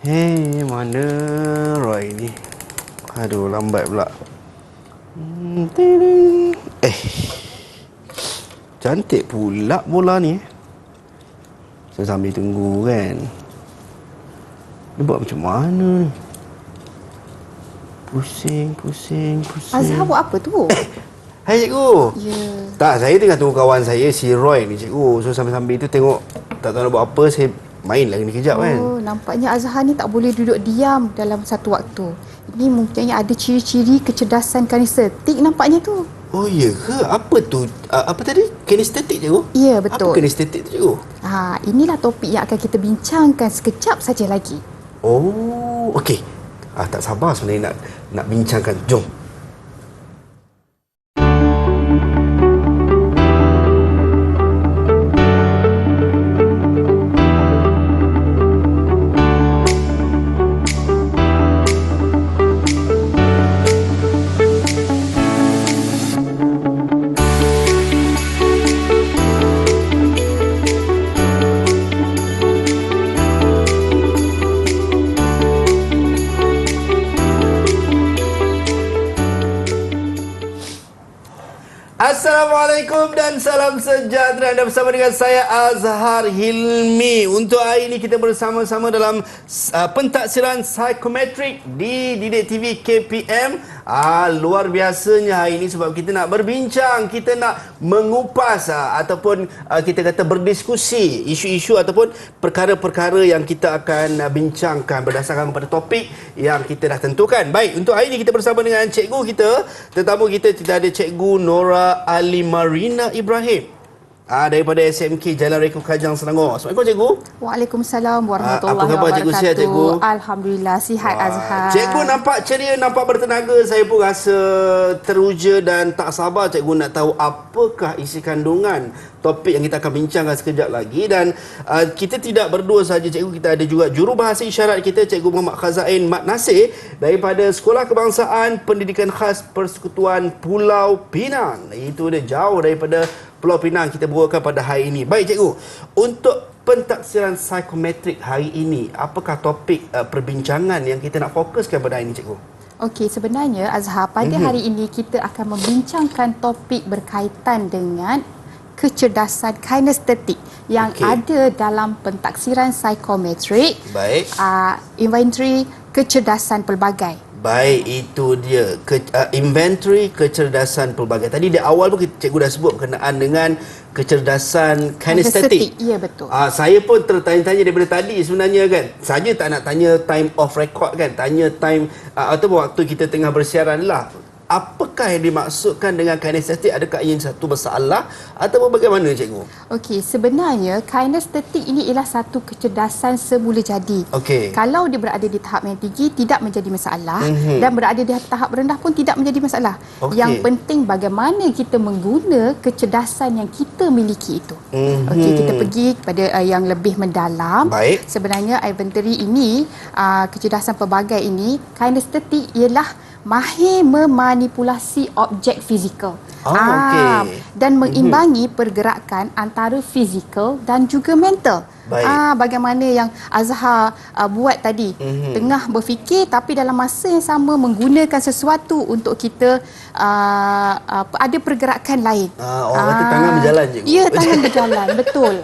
Hei, mana Roy ni? Aduh, lambat pula. Tiding. Cantik pula bola ni. Saya sambil tunggu kan. Dia buat macam mana ni? Pusing. Azhar buat apa tu? Hai cikgu. Ya. Tak, saya tengah tunggu kawan saya si Roy ni cikgu. So sambil-sambil tu tengok tak tahu nak buat apa, saya main lagi ni kejap kan. Oh, nampaknya Azhar ni tak boleh duduk diam dalam satu waktu. Ini mungkinnya ada ciri-ciri kecerdasan kinestetik nampaknya tu. Oh ya ke? Apa tu? Apa tadi? Kinestetik cikgu? Ya, betul. Apa kinestetik tu cikgu? Inilah topik yang akan kita bincangkan sekejap saja lagi. Oh, okey. Tak sabar sebenarnya nak bincangkan. Jom. Assalamualaikum dan salam sejahtera. Anda bersama dengan saya Azhar Hilmi. Untuk hari ini kita bersama-sama dalam pentaksiran psikometrik di Didik TV KPM. Luar biasanya hari ini sebab kita nak berbincang, kita nak mengupas ataupun kita kata berdiskusi isu-isu ataupun perkara-perkara yang kita akan bincangkan berdasarkan kepada topik yang kita dah tentukan. Baik, untuk hari ini kita bersama dengan cikgu kita. Tetamu kita ada Cikgu Nora Alimarina Ibrahim daripada SMK Jalan Reka Kajang, Selangor. Assalamualaikum cikgu. Waalaikumsalam warahmatullahi Apa khabar cikgu? Sihat cikgu? Alhamdulillah sihat Azhar. Cikgu nampak ceria, nampak bertenaga. Saya pun rasa teruja dan tak sabar cikgu nak tahu apakah isi kandungan topik yang kita akan bincangkan sekejap lagi. Dan kita tidak berdua saja cikgu, kita ada juga jurubahasa isyarat kita, Cikgu Muhammad Khazain Mat Nasir daripada Sekolah Kebangsaan Pendidikan Khas Persekutuan Pulau Pinang. Itu dia, jauh daripada Pulau Pinang kita bawakan pada hari ini. Baik cikgu, untuk pentaksiran psikometrik hari ini, apakah topik perbincangan yang kita nak fokuskan pada hari ini cikgu? Okey, sebenarnya Azhar, pada hari ini kita akan membincangkan topik berkaitan dengan kecerdasan kinestetik yang ada dalam pentaksiran psikometrik. Baik. Inventory kecerdasan pelbagai. Baik, itu dia. Inventory kecerdasan pelbagai. Tadi di awal pun cikgu dah sebut berkenaan dengan kecerdasan kinestetik. Ya, betul. Saya pun tertanya-tanya daripada tadi sebenarnya kan. Saja tak nak tanya time off record kan. Tanya time atau waktu kita tengah bersiaran lah. Apakah yang dimaksudkan dengan kinestetik? Adakah ini satu masalah atau bagaimana cikgu? Okey, sebenarnya kinestetik ini ialah satu kecerdasan semula jadi. Okey. Kalau dia berada di tahap yang tinggi tidak menjadi masalah dan berada di tahap rendah pun tidak menjadi masalah. Okey. Yang penting bagaimana kita mengguna kecerdasan yang kita miliki itu. Okey, kita pergi kepada yang lebih mendalam. Baik. Sebenarnya inventory ini, kecerdasan pelbagai ini, kinestetik ialah mahir memanipulasi objek fizikal. Okey. Dan mengimbangi pergerakan antara fizikal dan juga mental. Baik. Bagaimana yang Azhar buat tadi. Tengah berfikir tapi dalam masa yang sama menggunakan sesuatu untuk kita ada pergerakan lain. Orang kata tangan berjalan cikgu. Ya, tangan berjalan. Betul.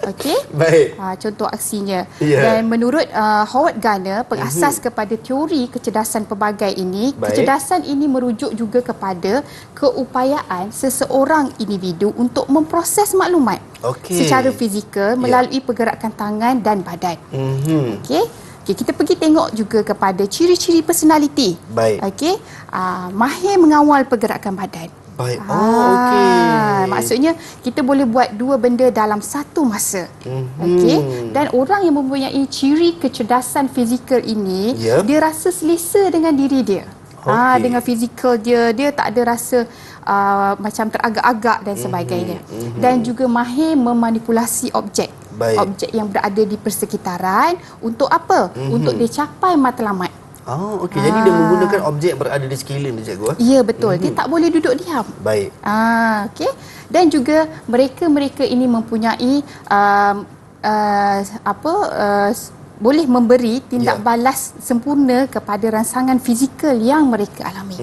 Okey. Baik. Contoh aksinya. Ya. Dan menurut Howard Gardner, pengasas kepada teori kecerdasan pelbagai ini, Baik. kecerdasan ini merujuk juga kepada keupayaan seseorang individu untuk memproses maklumat secara fizikal melalui pergerakan tangan dan badan. Okey. Okay, kita pergi tengok juga kepada ciri-ciri personality. Baik. Okey. Mahir mengawal pergerakan badan. Baik. Okey. Maksudnya kita boleh buat dua benda dalam satu masa. Okey. Dan orang yang mempunyai ciri kecerdasan fizikal ini, dia rasa selesa dengan diri dia. Dengan fizikal dia tak ada rasa macam teragak-agak dan sebagainya. Dan juga mahir memanipulasi objek. Baik. Objek yang berada di persekitaran untuk apa? Untuk dia capai matlamat. Okey. Jadi dia menggunakan objek berada di sekeliling dia cikgu. Ya, betul. Dia tak boleh duduk diam. Baik. Okey. Dan juga mereka ini mempunyai boleh memberi tindak balas sempurna kepada rangsangan fizikal yang mereka alami.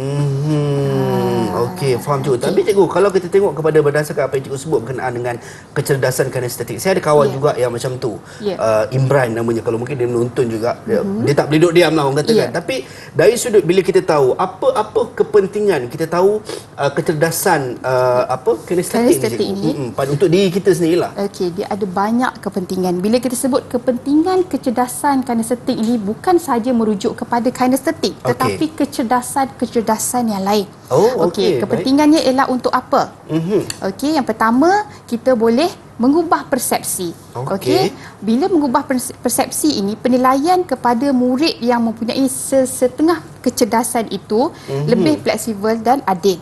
Okey, faham cikgu. Tapi cikgu, kalau kita tengok kepada berdasarkan apa yang cikgu sebut berkenaan dengan kecerdasan kinestetik. Saya ada kawan juga yang macam tu. Imran namanya, kalau mungkin dia menonton juga. Dia tak boleh duduk diam lah orang kata kan. Tapi dari sudut bila kita tahu apa kepentingan kita tahu kecerdasan kinestetik ini untuk diri kita sendirilah. Okey, dia ada banyak kepentingan. Bila kita sebut kepentingan kecerdasan kinestetik ini bukan sahaja merujuk kepada kinestetik, tetapi kecerdasan yang lain. Okey, kepentingannya ialah untuk apa? Okey, yang pertama, kita boleh mengubah persepsi. Okey, bila mengubah persepsi ini, penilaian kepada murid yang mempunyai setengah kecerdasan itu lebih fleksibel dan adil.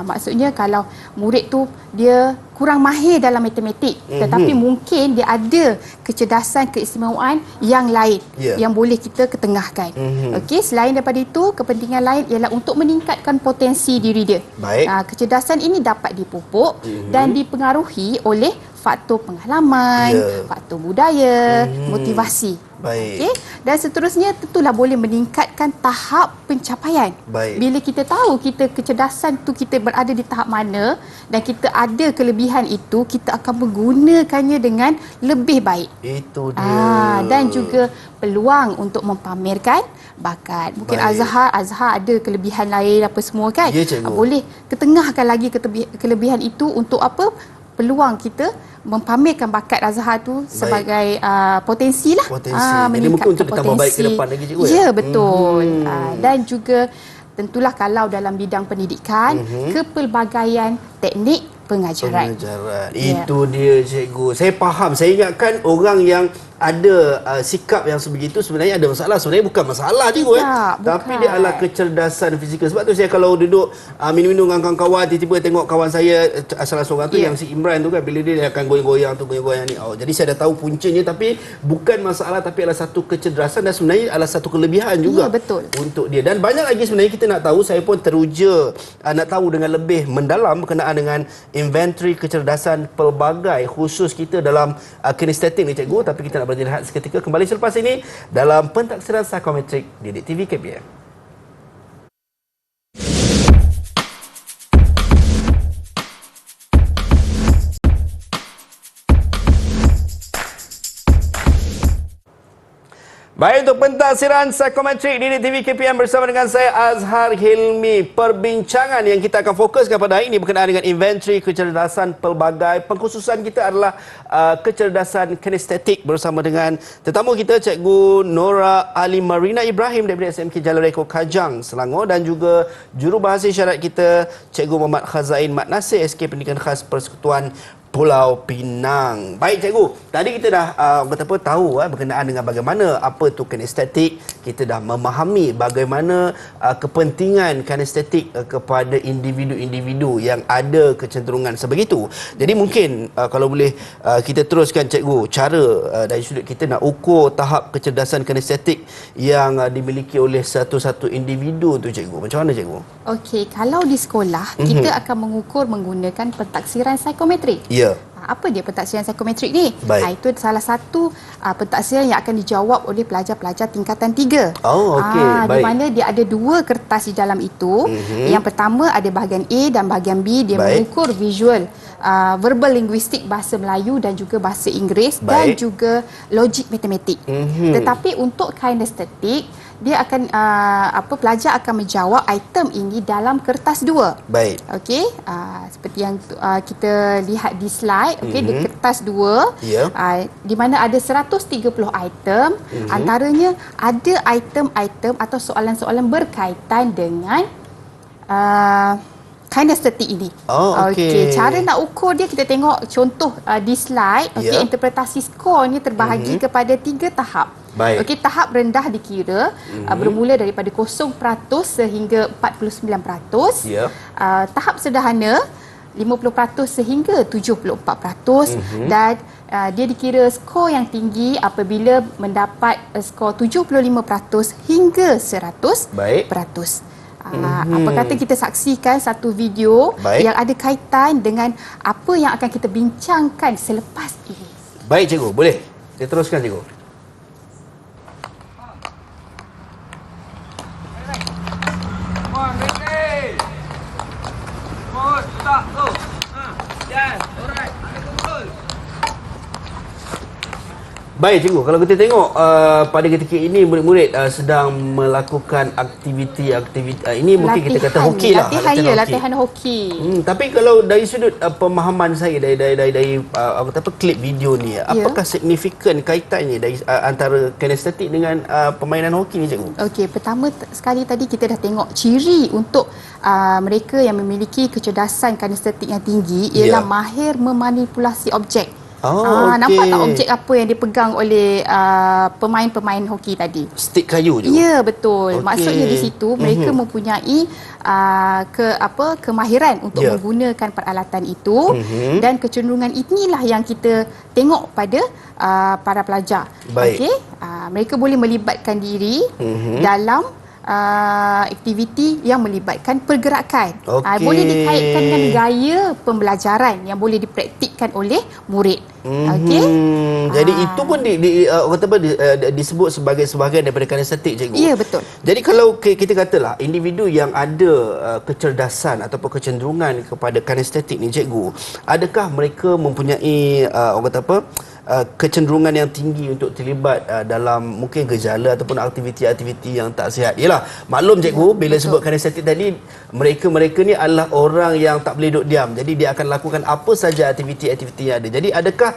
Maksudnya kalau murid tu dia kurang mahir dalam matematik, tetapi mungkin dia ada kecerdasan keistimewaan yang lain yang boleh kita ketengahkan. Okey, selain daripada itu, kepentingan lain ialah untuk meningkatkan potensi diri dia. Kecerdasan ini dapat dipupuk dan dipengaruhi oleh faktor pengalaman, faktor budaya, motivasi. Okey, dan seterusnya tentulah boleh meningkatkan tahap pencapaian. Bila kita tahu kita kecerdasan tu kita berada di tahap mana dan kita ada kelebihan itu, kita akan menggunakannya dengan lebih baik. Itu dia. Dan juga peluang untuk mempamerkan bakat. Mungkin Azhar ada kelebihan lain apa semua kan. Boleh ketengahkan lagi kelebihan itu untuk apa? Peluang kita mempamerkan bakat Azhar tu sebagai potensi lah. Jadi mungkin untuk ditambah baik ke depan lagi cikgu ya? Ya, betul. Dan juga tentulah kalau dalam bidang pendidikan, kepelbagaian teknik pengajaran. Itu dia cikgu. Saya faham. Saya ingatkan orang yang ada sikap yang sebegitu sebenarnya ada masalah. Sebenarnya bukan masalah cikgu tapi dia adalah kecerdasan fizikal. Sebab tu saya kalau duduk minum-minum dengan kawan-kawan, tiba-tiba tengok kawan saya salah seorang tu yang si Imran tu kan, bila dia akan goyang-goyang tu, goyang-goyang ni. Jadi saya dah tahu puncanya, tapi bukan masalah, tapi adalah satu kecerdasan dan sebenarnya adalah satu kelebihan juga untuk dia. Dan banyak lagi sebenarnya kita nak tahu. Saya pun teruja nak tahu dengan lebih mendalam berkenaan dengan inventory kecerdasan pelbagai khusus kita dalam kinestetik ni cikgu. Tapi kita nak berhenti seketika, kembali selepas ini dalam pentaksiran psikometrik Didik TV KPM. Baik, untuk pentaksiran psikometrik Didik TV KPM bersama dengan saya Azhar Hilmi. Perbincangan yang kita akan fokuskan pada hari ini berkenaan dengan inventory kecerdasan pelbagai. Pengkhususan kita adalah kecerdasan kinestetik bersama dengan tetamu kita Cikgu Nora Ali Marina Ibrahim daripada SMK Jalan Reko Kajang, Selangor, dan juga jurubahasa isyarat kita Cikgu Muhammad Khazain Mat Nasir SK Pendidikan Khas Persekutuan Pulau Pinang. Baik cikgu, tadi kita dah tahu berkenaan dengan bagaimana apa tu kinestetik. Kita dah memahami bagaimana kepentingan kinestetik kepada individu-individu yang ada kecenderungan sebegitu. Jadi mungkin kalau boleh kita teruskan cikgu, cara dari sudut kita nak ukur tahap kecerdasan kinestetik yang dimiliki oleh satu-satu individu tu cikgu. Macam mana cikgu? Okey, kalau di sekolah kita akan mengukur menggunakan pentaksiran psikometrik. Apa dia pentaksiran psikometrik ni? Itu salah satu pentaksiran yang akan dijawab oleh pelajar-pelajar tingkatan 3. Di mana dia ada 2 kertas di dalam itu. Yang pertama ada bahagian A dan bahagian B. Dia mengukur visual, verbal linguistik bahasa Melayu dan juga bahasa Inggeris dan juga logik matematik. Tetapi untuk kinestetik, dia akan pelajar akan menjawab item ini dalam kertas 2. Okey, seperti yang kita lihat di slide. Okey, di kertas 2 di mana ada 130 item. Antaranya ada item-item atau soalan-soalan berkaitan dengan kinestetik ini. Okey, cara nak ukur dia kita tengok contoh di slide. Okey, interpretasi skor ni terbahagi kepada 3 tahap. Okey, tahap rendah dikira bermula daripada 0% sehingga 49%. Tahap sederhana 50% sehingga 74%. Dan dia dikira skor yang tinggi apabila mendapat skor 75% hingga 100%. Apa kata kita saksikan satu video yang ada kaitan dengan apa yang akan kita bincangkan selepas ini. Baik cikgu, boleh? Kita teruskan cikgu. Baik cikgu, kalau kita tengok pada ketika ini murid-murid sedang melakukan aktiviti ini mungkin kita kata hoki lah. Latihan hoki. Tapi kalau dari sudut pemahaman saya dari klip video ni, apakah signifikan kaitannya dari antara kinestetik dengan permainan hoki ni cikgu? Okey, pertama sekali tadi kita dah tengok ciri untuk mereka yang memiliki kecerdasan kinestetik yang tinggi ialah mahir memanipulasi objek. Nampak tak objek apa yang dipegang oleh pemain-pemain hoki tadi? Stik kayu je. Ya, betul. Maksudnya di situ mereka mempunyai kemahiran untuk menggunakan peralatan itu dan kecenderungan inilah yang kita tengok pada para pelajar. Okey, mereka boleh melibatkan diri dalam aktiviti yang melibatkan pergerakan. Boleh dikaitkan dengan gaya pembelajaran yang boleh dipraktikkan oleh murid. Jadi itu pun disebut sebagai sebahagian daripada kinestetik cikgu. Ya, betul. Jadi kalau kita katalah individu yang ada kecerdasan ataupun kecenderungan kepada kinestetik ni cikgu, adakah mereka mempunyai kecenderungan yang tinggi untuk terlibat dalam mungkin gejala ataupun aktiviti-aktiviti yang tak sihat? Yalah, maklum cikgu, bila sebut kinestetik tadi, mereka ni adalah orang yang tak boleh duduk diam. Jadi dia akan lakukan apa saja aktiviti-aktiviti yang ada. Jadi adakah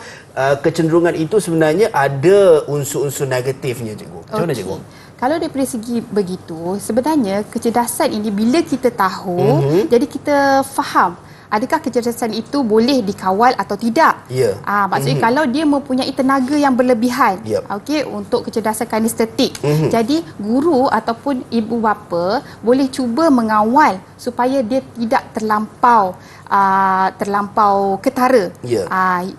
kecenderungan itu sebenarnya ada unsur-unsur negatifnya cikgu? Macam mana cikgu? Kalau daripada segi begitu, sebenarnya kecerdasan ini bila kita tahu, jadi kita faham adakah kecerdasan itu boleh dikawal atau tidak. Maksudnya kalau dia mempunyai tenaga yang berlebihan, untuk kecerdasan kinestetik. Jadi guru ataupun ibu bapa boleh cuba mengawal supaya dia tidak terlampau ketara.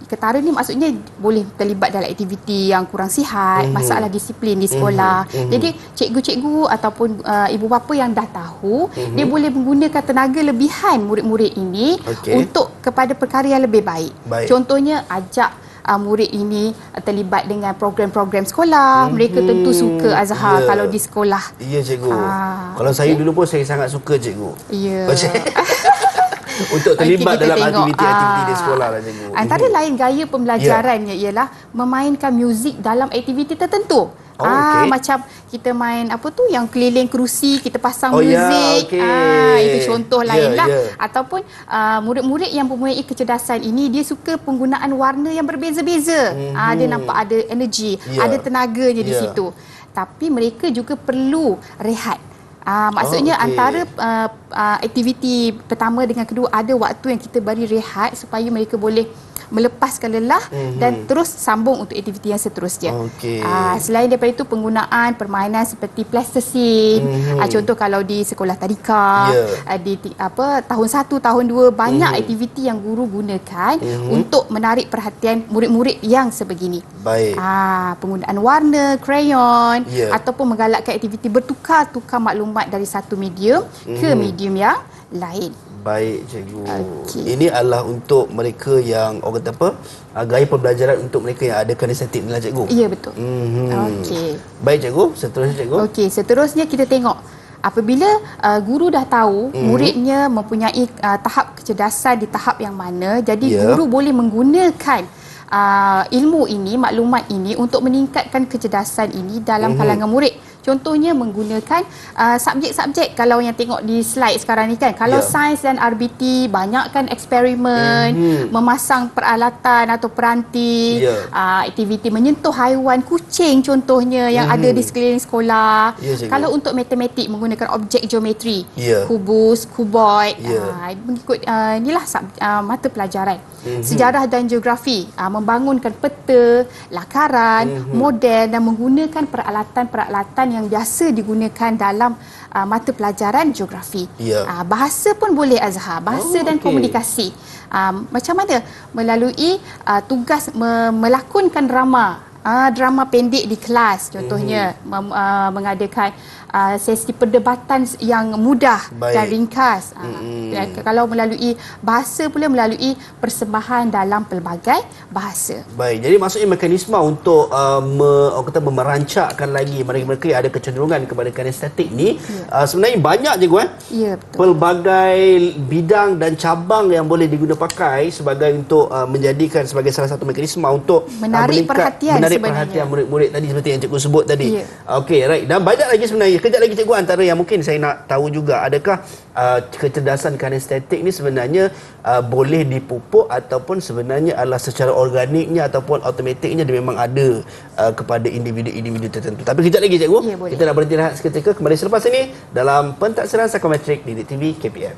Ketara ni maksudnya boleh terlibat dalam aktiviti yang kurang sihat, masalah disiplin di sekolah. Jadi cikgu-cikgu ataupun ibu bapa yang dah tahu, dia boleh menggunakan tenaga lebihan murid-murid ini untuk kepada perkara yang lebih baik. Contohnya ajak murid ini terlibat dengan program-program sekolah. Mereka tentu suka Azhar kalau di sekolah. Ya cikgu. Kalau saya dulu pun saya sangat suka cikgu. Ya. Untuk terlibat dalam aktiviti-aktiviti di sekolah lah cikgu. Antara lain gaya pembelajarannya ialah memainkan muzik dalam aktiviti tertentu. Macam kita main yang keliling kerusi, kita pasang muzik. Itu contoh lain lah. Ataupun murid-murid yang mempunyai kecerdasan ini, dia suka penggunaan warna yang berbeza-beza. Dia nampak ada energi, ada tenaganya di situ. Tapi mereka juga perlu rehat. Maksudnya antara aktiviti pertama dengan kedua, ada waktu yang kita beri rehat supaya mereka boleh melepaskan lelah dan terus sambung untuk aktiviti yang seterusnya. Selain daripada itu, penggunaan permainan seperti plasticine. Contoh kalau di sekolah tadika, di tahun 1, tahun 2, banyak aktiviti yang guru gunakan untuk menarik perhatian murid-murid yang sebegini. Penggunaan warna, krayon, ataupun menggalakkan aktiviti bertukar-tukar maklumat dari satu medium ke medium yang lain. Baik cikgu. Ini adalah untuk mereka yang gaya pembelajaran untuk mereka yang ada kinestetik ni lah cikgu. Ya, betul. Baik cikgu, seterusnya cikgu. Seterusnya kita tengok apabila guru dah tahu muridnya mempunyai tahap kecerdasan di tahap yang mana, jadi guru boleh menggunakan ilmu ini, maklumat ini untuk meningkatkan kecerdasan ini dalam kalangan murid. Contohnya menggunakan subjek-subjek, kalau yang tengok di slide sekarang ni kan, kalau sains dan RBT banyakkan eksperimen, memasang peralatan atau peranti, aktiviti menyentuh haiwan, kucing contohnya yang ada di sekeliling sekolah. Kalau untuk matematik menggunakan objek geometri, kubus, kuboid, mengikut inilah mata pelajaran. Sejarah dan geografi, membangunkan peta, lakaran, model dan menggunakan peralatan-peralatan yang biasa digunakan dalam mata pelajaran geografi. Bahasa pun boleh Azhar, bahasa dan komunikasi. Macam mana? Melalui tugas melakonkan drama pendek di kelas, contohnya mengadakan sesi perdebatan yang mudah dan ringkas. Kalau melalui bahasa pula melalui persembahan dalam pelbagai bahasa. Baik, jadi maksudnya mekanisme untuk merancakkan lagi mereka yang ada kecenderungan kepada kinestetik ni sebenarnya banyak je Ya, betul. Pelbagai bidang dan cabang yang boleh diguna pakai sebagai untuk menjadikan sebagai salah satu mekanisme untuk menarik perhatian menarik sebenarnya. perhatian murid-murid tadi seperti yang cikgu sebut tadi. Ya. Okey, right. Dan banyak lagi sebenarnya. Kejap lagi cikgu, antara yang mungkin saya nak tahu juga, adakah kecerdasan kinestetik ni sebenarnya boleh dipupuk ataupun sebenarnya adalah secara organiknya ataupun automatiknya dia memang ada kepada individu-individu tertentu. Tapi kejap lagi cikgu, Ya, boleh. kita nak berhenti rehat seketika, kembali selepas ini dalam Pentaksiran Psikometrik Didik TV KPM.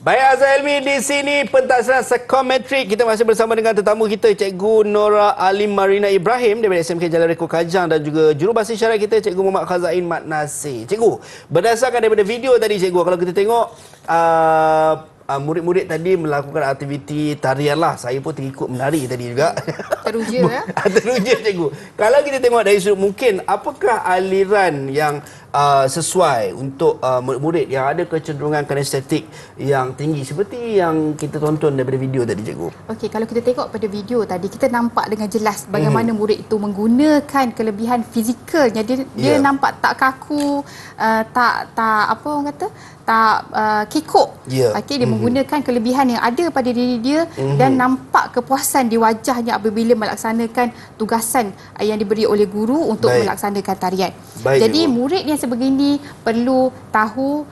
Baik, Azhar Helmi di sini Pentaksiran Psikometrik. Kita masih bersama dengan tetamu kita, Cikgu Nora Alim Marina Ibrahim daripada SMK Jalan Reko Kajang, dan juga jurubahasa isyarat kita, Cikgu Muhammad Khazain Mat Nasir. Cikgu, berdasarkan daripada video tadi cikgu, kalau kita tengok murid-murid tadi melakukan aktiviti tarian lah. Saya pun terikut menari tadi juga. Teruja ya. Teruja cikgu. Kalau kita tengok dari sudut mungkin, apakah aliran yang sesuai untuk murid-murid yang ada kecenderungan kinestetik yang tinggi seperti yang kita tonton daripada video tadi cikgu? Okey, kalau kita tengok pada video tadi, kita nampak dengan jelas bagaimana murid itu menggunakan kelebihan fizikalnya. Dia nampak tak kaku, tak apa orang kata, tak kekok. Okey, dia menggunakan kelebihan yang ada pada diri dia dan nampak kepuasan di wajahnya apabila melaksanakan tugasan yang diberi oleh guru untuk melaksanakan tarian. Jadi murid yang sebegini perlu tahu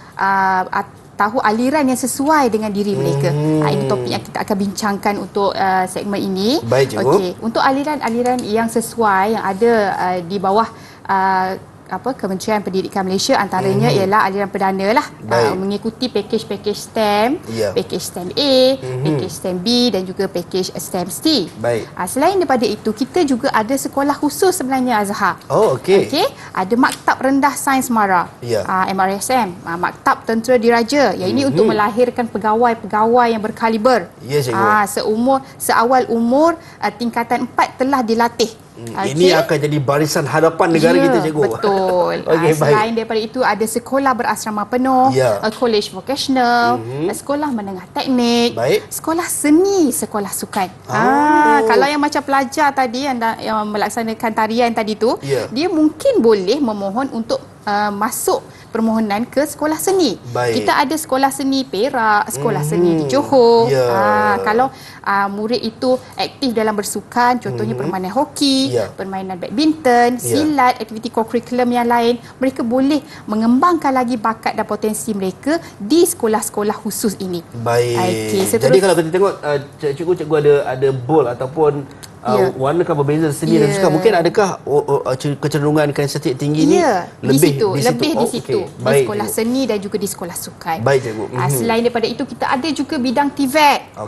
aliran yang sesuai dengan diri mereka. Ini topik yang kita akan bincangkan untuk segmen ini. Baik, cikgu. Okey, untuk aliran-aliran yang sesuai yang ada di bawah Kementerian Pendidikan Malaysia, antaranya ialah aliran perdana lah, mengikuti pakej STEM, pakej STEM A, pakej STEM B dan juga pakej STEM C. Selain daripada itu, kita juga ada sekolah khusus sebenarnya, Azhar. Okey, ada Maktab Rendah Sains Mara, MRSM, Maktab Tentera Diraja, yang ini untuk melahirkan pegawai-pegawai yang berkaliber. Seawal umur tingkatan 4 telah dilatih. Ini akan jadi barisan hadapan negara kita cikgu. Betul. Selain daripada itu, ada sekolah berasrama penuh, college vocational, sekolah menengah teknik, sekolah seni, sekolah sukan. Kalau yang macam pelajar tadi yang melaksanakan tarian tadi tu, dia mungkin boleh memohon untuk masuk permohonan ke sekolah seni. Kita ada sekolah seni Perak, sekolah seni di Johor. Kalau murid itu aktif dalam bersukan, contohnya permainan hoki, permainan badminton, silat, aktiviti co-curriculum yang lain, mereka boleh mengembangkan lagi bakat dan potensi mereka di sekolah-sekolah khusus ini. Jadi kalau kita tengok cikgu ada bold ataupun warna kan berbeza seni dan sukan. Mungkin adakah kecenderungan kinestetik tinggi ni lebih di situ. Di sekolah seni dan juga di sekolah sukan. Cikgu. Selain daripada itu, kita ada juga bidang TVET.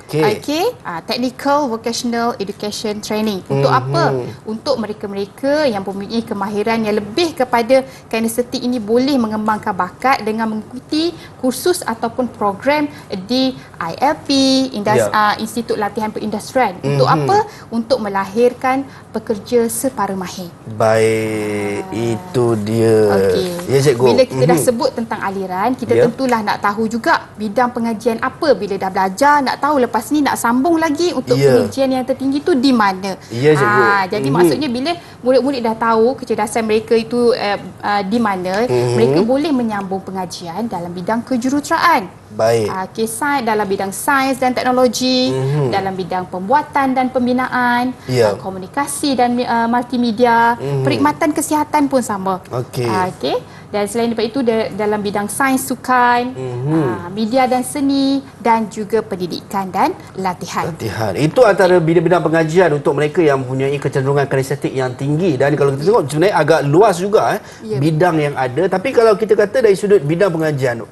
Technical Vocational Education Training. Untuk apa? Untuk mereka-mereka yang mempunyai kemahiran yang lebih kepada kinestetik ini boleh mengembangkan bakat dengan mengikuti kursus ataupun program di ILP, Institut Latihan Perindustrian. Untuk apa? Untuk melahirkan pekerja separa mahir. Baik, itu dia. Okey. Ya, cikgu. Bila kita dah sebut tentang aliran, kita tentulah nak tahu juga bidang pengajian apa. Bila dah belajar, nak tahu lepas ni nak sambung lagi untuk pengajian yang tertinggi tu di mana. Ya, cikgu. Jadi maksudnya bila murid-murid dah tahu kecerdasan mereka itu di mana, mereka boleh menyambung pengajian dalam bidang kejuruteraan. Baik. Sains dalam bidang sains dan teknologi, dalam bidang pembuatan dan pembinaan, komunikasi dan multimedia, perkhidmatan kesihatan pun sama. Okey. Dan selain daripada itu dalam bidang sains sukan, media dan seni dan juga pendidikan dan latihan. Itu antara bidang-bidang pengajian untuk mereka yang mempunyai kecenderungan kinestetik yang tinggi, dan kalau kita tengok sebenarnya agak luas juga bidang yang ada. Tapi kalau kita kata dari sudut bidang pengajian,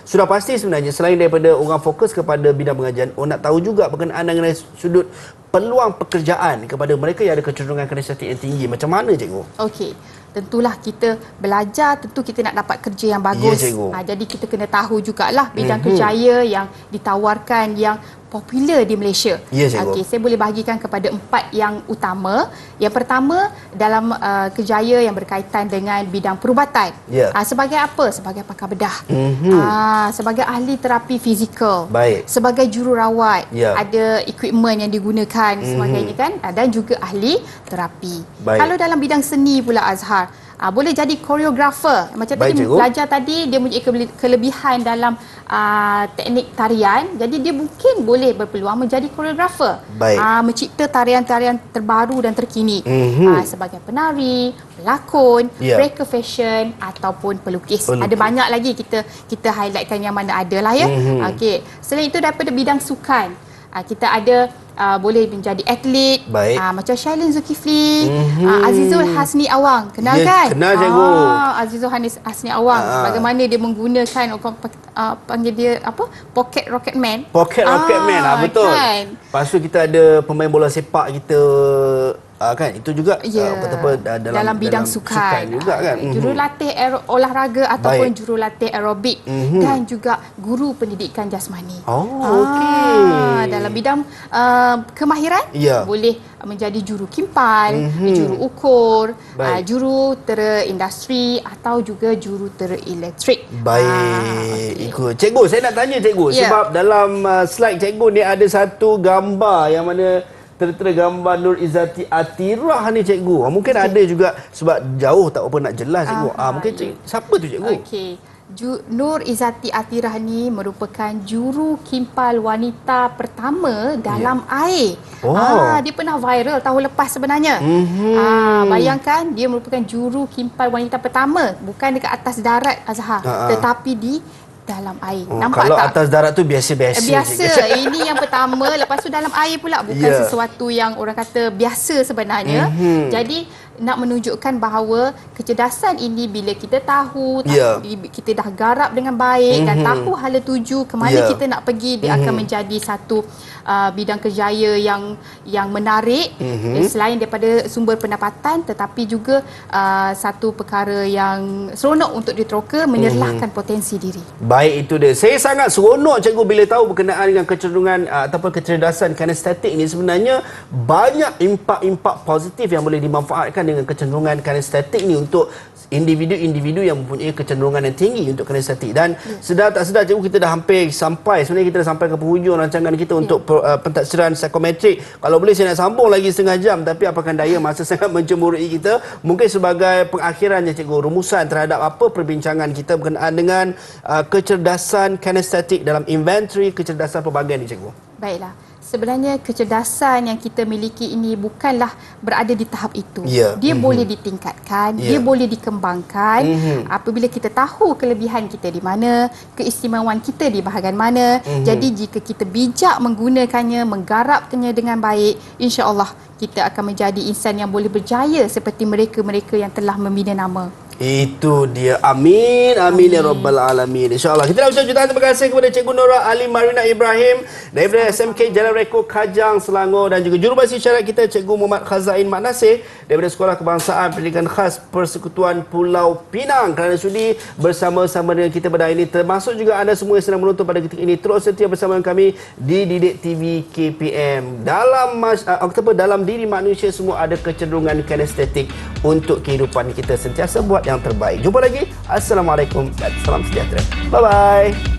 sudah pasti sebenarnya selain daripada orang fokus kepada bidang pengajian, orang nak tahu juga berkenaan dengan sudut peluang pekerjaan kepada mereka yang ada kecenderungan kinestetik yang tinggi. Macam mana, cikgu? Okey. Tentulah kita belajar, tentu kita nak dapat kerja yang bagus. Jadi kita kena tahu jugalah bidang kerjaya yang ditawarkan yang popular di Malaysia. Okey, saya boleh bahagikan kepada 4 yang utama. Yang pertama, dalam kerjaya yang berkaitan dengan bidang perubatan. Sebagai apa? Sebagai pakar bedah. Sebagai ahli terapi fizikal. Sebagai jururawat. Ada equipment yang digunakan sebagainya kan. Dan juga ahli terapi. Kalau dalam bidang seni pula, Azhar, boleh jadi koreografer. Macam tadi belajar tadi, dia mempunyai kelebihan dalam teknik tarian. Jadi dia mungkin boleh berpeluang menjadi koreografer. Mencipta tarian-tarian terbaru dan terkini. Sebagai penari, pelakon, breaker fashion ataupun pelukis. Ada banyak lagi kita highlightkan yang mana ada lah ya. Okey. Selain itu daripada bidang sukan, kita ada boleh menjadi atlet, macam Shailene Zulkifli, Azizul Hasni Awang, kenal kan? Kenal, cikgu. Azizul Hasni Awang, bagaimana dia menggunakan panggil dia apa? Pocket Rocket Man. Betul. Kan? Lepas tu kita ada pemain bola sepak kita kan, itu juga dalam bidang sukan juga kan. Jurulatih olahraga ataupun jurulatih aerobik dan juga guru pendidikan jasmani. Okey. Dalam bidang kemahiran boleh menjadi juru kimpal, juru ukur, juru tera industri atau juga juru tera elektrik. Ikut. Cikgu, saya nak tanya cikgu sebab dalam slide cikgu ni ada satu gambar yang mana tertera gambar Nur Izzati Atirah ni, cikgu. Mungkin ada juga sebab jauh tak apa nak jelas, cikgu. Mungkin siapa tu, cikgu? Okey. Nur Izzati Atirah ni merupakan juru kimpal wanita pertama dalam air. Dia pernah viral tahun lepas sebenarnya. Bayangkan, dia merupakan juru kimpal wanita pertama, bukan dekat atas darat, Azhar, tetapi di dalam air. Nampak kalau tak? Atas darat tu biasa-biasa. Ini yang pertama. Lepas tu dalam air pula, bukan sesuatu yang orang kata biasa sebenarnya. Jadi nak menunjukkan bahawa kecerdasan ini bila kita tahu, kita dah garap dengan baik dan tahu hala tuju ke mana kita nak pergi, dia akan menjadi satu bidang kerjaya yang menarik, selain daripada sumber pendapatan, tetapi juga satu perkara yang seronok untuk diteroka, menyerlahkan potensi diri. Baik, itu dia. Saya sangat seronok, cikgu, bila tahu berkenaan dengan kecenderungan ataupun kecerdasan kinestetik ini. Sebenarnya banyak impak-impak positif yang boleh dimanfaatkan dengan kecenderungan kinestetik ini untuk individu-individu yang mempunyai kecenderungan yang tinggi untuk kinestetik. Dan sedar tak sedar, cikgu, kita dah hampir sampai, sebenarnya kita dah sampai ke penghujung rancangan kita untuk pentadsiran psikometrik. Kalau boleh saya nak sambung lagi setengah jam, tapi apakan daya, masa sangat mencemburui kita. Mungkin sebagai pengakhirannya, cikgu, rumusan terhadap apa perbincangan kita berkenaan dengan kecerdasan kinestetik dalam inventory kecerdasan pelbagai ni, cikgu. Baiklah. Sebenarnya kecerdasan yang kita miliki ini bukanlah berada di tahap itu. Dia boleh ditingkatkan, dia boleh dikembangkan apabila kita tahu kelebihan kita di mana, keistimewaan kita di bahagian mana. Jadi jika kita bijak menggunakannya, menggarapkannya dengan baik, insya-Allah kita akan menjadi insan yang boleh berjaya seperti mereka-mereka yang telah membina nama. Itu dia. Amin. Amin ya rabbal alamin. InsyaAllah. Kita nak ucap jutaan terima kasih kepada Cikgu Nora Ali Marina Ibrahim daripada SMK Jalan Reko Kajang, Selangor, dan juga jurubahasa isyarat kita Cikgu Muhammad Khazain Mak Nasir daripada Sekolah Kebangsaan Pendidikan Khas Persekutuan Pulau Pinang kerana sudi bersama-sama dengan kita pada hari ini, termasuk juga anda semua yang sedang menonton pada ketika ini. Terus setia bersama kami di Didik TV KPM. Dalam diri manusia semua ada kecenderungan kinestetik untuk kehidupan kita, sentiasa buat yang terbaik. Jumpa lagi. Assalamualaikum dan salam sejahtera. Bye-bye.